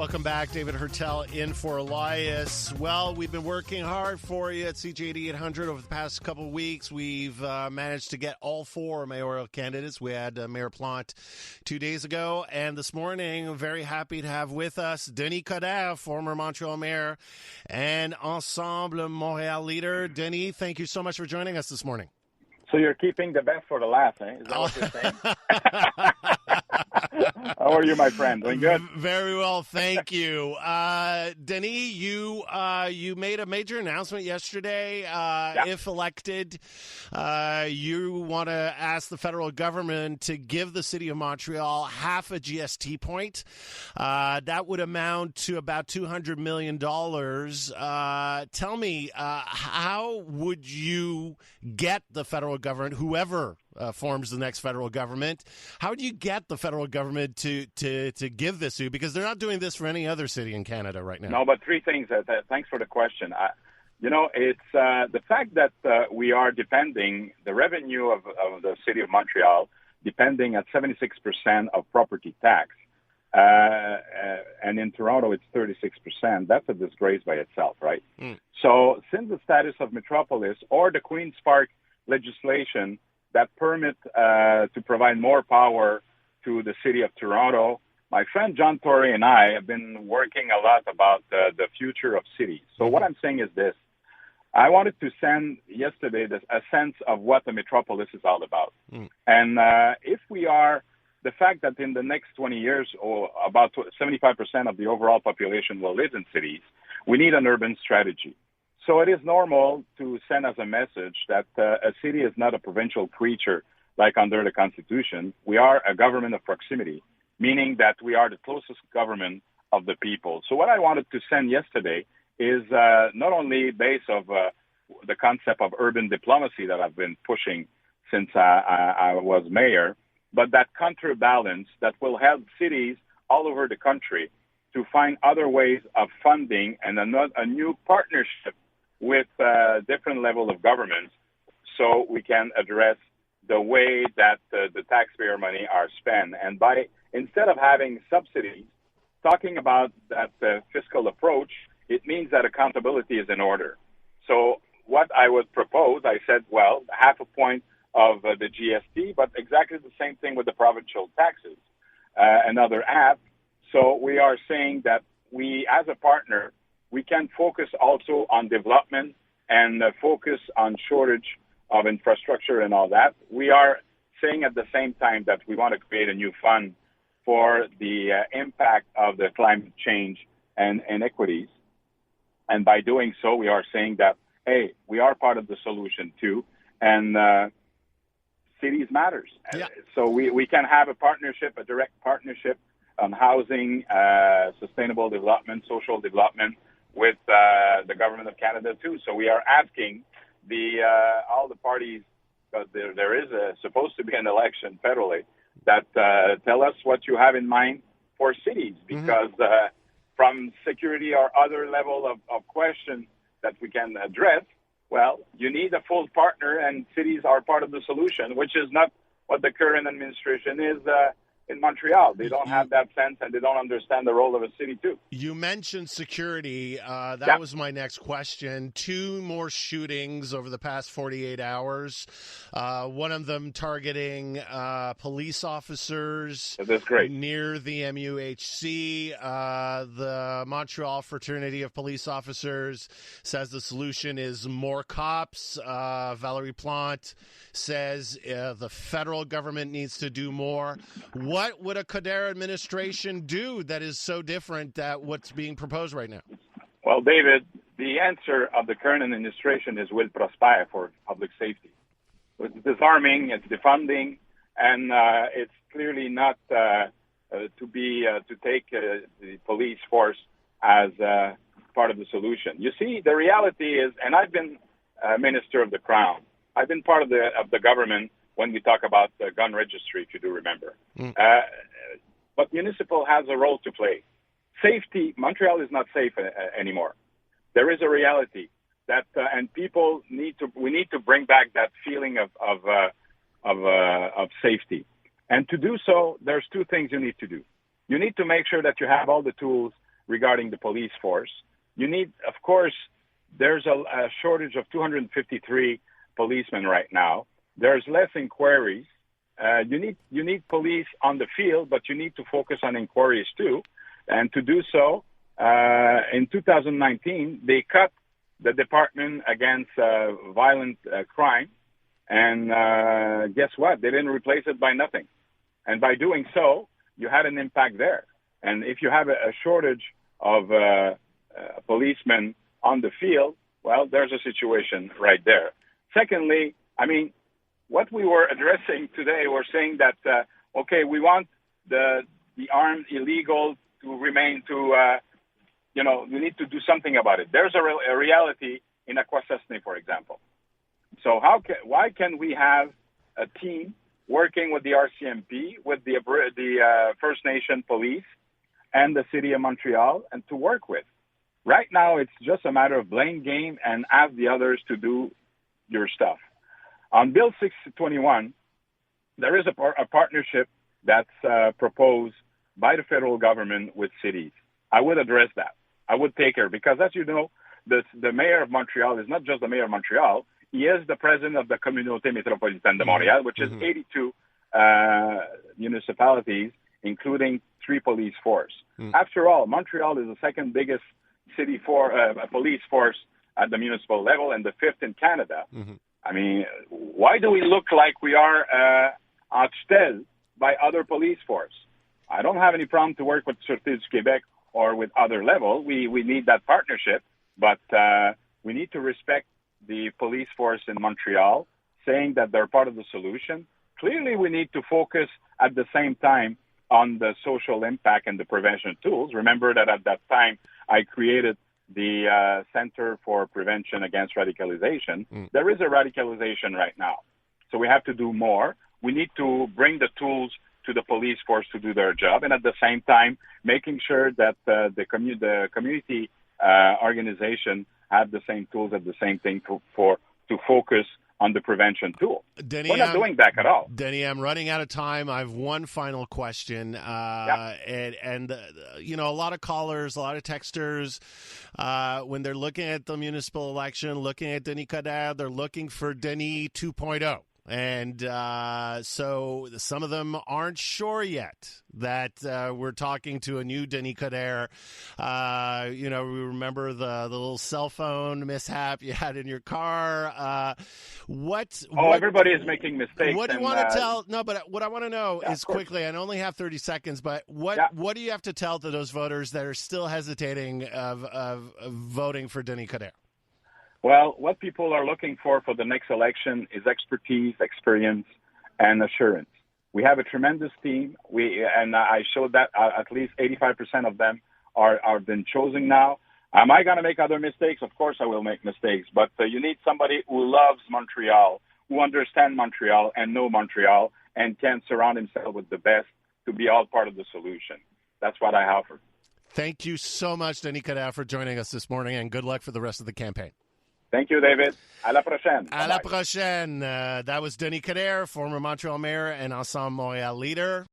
Welcome back. David Hertel in for Elias. Well, we've been working hard for you at CJD 800 over the past couple of weeks. We've managed to get all four mayoral candidates. We had Mayor Plante 2 days ago, and this morning, very happy to have with us Denis Coderre, former Montreal mayor and Ensemble Montréal Leader. Denis, thank you so much for joining us this morning. So you're keeping the best for the last, eh? Is that what you're saying? How are you, my friend? Doing good? Very well, thank you. Denis, you made a major announcement yesterday. If elected, you want to ask the federal government to give the city of Montreal half a GST point. That would amount to about $200 million. Tell me, how would you get the federal government, whoever forms the next federal government, how do you get the federal government to give this to you? Because they're not doing this for any other city in Canada right now. No, but three things. Thanks for the question. It's the fact that we are depending, the revenue of the city of Montreal, depending at 76% of property tax. And in Toronto, it's 36%. That's a disgrace by itself, right? So since the status of metropolis or the Queen's Park legislation that permit to provide more power to the city of Toronto, my friend John Tory and I have been working a lot about the future of cities. So what I'm saying is this. I wanted to send yesterday a sense of what the metropolis is all about. And if we are, the fact that in the next 20 years, or about 75% of the overall population will live in cities, we need an urban strategy. So it is normal to send us a message that a city is not a provincial creature like under the Constitution. We are a government of proximity, meaning that we are the closest government of the people. So what I wanted to send yesterday is not only based of the concept of urban diplomacy that I've been pushing since I was mayor, but that counterbalance that will help cities all over the country to find other ways of funding and a new partnership with different level of governments so we can address the way that the taxpayer money are spent. And by, instead of having subsidies, talking about that fiscal approach, it means that accountability is in order. So what I would propose, I said, well, half a point of the GST, but exactly the same thing with the provincial taxes, another half. So we are saying that we, as a partner, we can focus also on development and focus on shortage of infrastructure and all that. We are saying at the same time that we want to create a new fund for the impact of the climate change and inequities. And by doing so, we are saying that, hey, we are part of the solution too. And cities matters. Yeah. So we can have a partnership, a direct partnership on housing, sustainable development, social development, with the government of Canada too. So we are asking all the parties, because there is supposed to be an election federally, that tell us what you have in mind for cities, because from security or other level of question that we can address, well, you need a full partner, and cities are part of the solution, which is not what the current administration is in Montreal. They don't have that sense, and they don't understand the role of a city too. You mentioned security. That was my next question. 2 more shootings over the past 48 hours. One of them targeting police officers. That's great. Near the MUHC. The Montreal Fraternity of Police Officers says the solution is more cops. Valérie Plante says the federal government needs to do more. What would a Coderre administration do that is so different than what's being proposed right now? Well, David, the answer of the current administration is will prosper for public safety. It's disarming, it's defunding, and it's clearly not to take the police force as part of the solution. You see, the reality is, and I've been Minister of the Crown. I've been part of the government when we talk about the gun registry, if you do remember. But municipal has a role to play. Safety, Montreal is not safe anymore. There is a reality that, and we need to bring back that feeling of safety. And to do so, there's 2 things you need to do. You need to make sure that you have all the tools regarding the police force. You need, of course, there's a shortage of 253 policemen right now. There's less inquiries. You need police on the field, but you need to focus on inquiries too. And to do so, in 2019, they cut the Department Against Violent Crime. And guess what? They didn't replace it by nothing. And by doing so, you had an impact there. And if you have a shortage of policemen on the field, well, there's a situation right there. Secondly, I mean, what we were addressing today, we're saying that, okay, we want the armed illegal to remain to, we need to do something about it. There's a reality in Akwesasne, for example. So why can we have a team working with the RCMP, with the First Nation police, and the City of Montreal, and to work with? Right now, it's just a matter of blame game and ask the others to do your stuff. On Bill 621, there is a partnership that's proposed by the federal government with cities. I would address that. I would take her because, as you know, the mayor of Montreal is not just the mayor of Montreal. He is the president of the Communauté Métropolitaine de Montréal, which is 82 municipalities, including 3 police force. After all, Montreal is the second biggest city police force at the municipal level and the 5th in Canada. I mean, why do we look like we are en tutelle by other police force? I don't have any problem to work with Sûreté du Québec or with other level. We need that partnership, but we need to respect the police force in Montreal, saying that they're part of the solution. Clearly, we need to focus at the same time on the social impact and the prevention tools. Remember that at that time, I created the Center for Prevention Against Radicalization. There is a radicalization right now. So we have to do more. We need to bring the tools to the police force to do their job, and at the same time, making sure that the community organization have the same tools at the same thing to focus on the prevention tool. Denny, we're not doing that at all. Denny, I'm running out of time. I have one final question. And a lot of callers, a lot of texters, when they're looking at the municipal election, looking at Denis Coderre, they're looking for Denis 2.0. And so some of them aren't sure yet that we're talking to a new Denis Coderre. We remember the little cell phone mishap you had in your car. Everybody is making mistakes. What do you want to tell? No, but what I want to know is quickly, I only have 30 seconds, but what do you have to tell to those voters that are still hesitating of voting for Denis Coderre? Well, what people are looking for the next election is expertise, experience, and assurance. We have a tremendous team. I showed that at least 85% of them are been chosen now. Am I going to make other mistakes? Of course I will make mistakes, but you need somebody who loves Montreal, who understands Montreal and know Montreal, and can surround himself with the best to be all part of the solution. That's what I offer. Thank you so much, Denis Coderre, for joining us this morning, and good luck for the rest of the campaign. Thank you, David. À la prochaine. À la prochaine. That was Denis Coderre, former Montreal mayor and Ensemble Montréal Leader.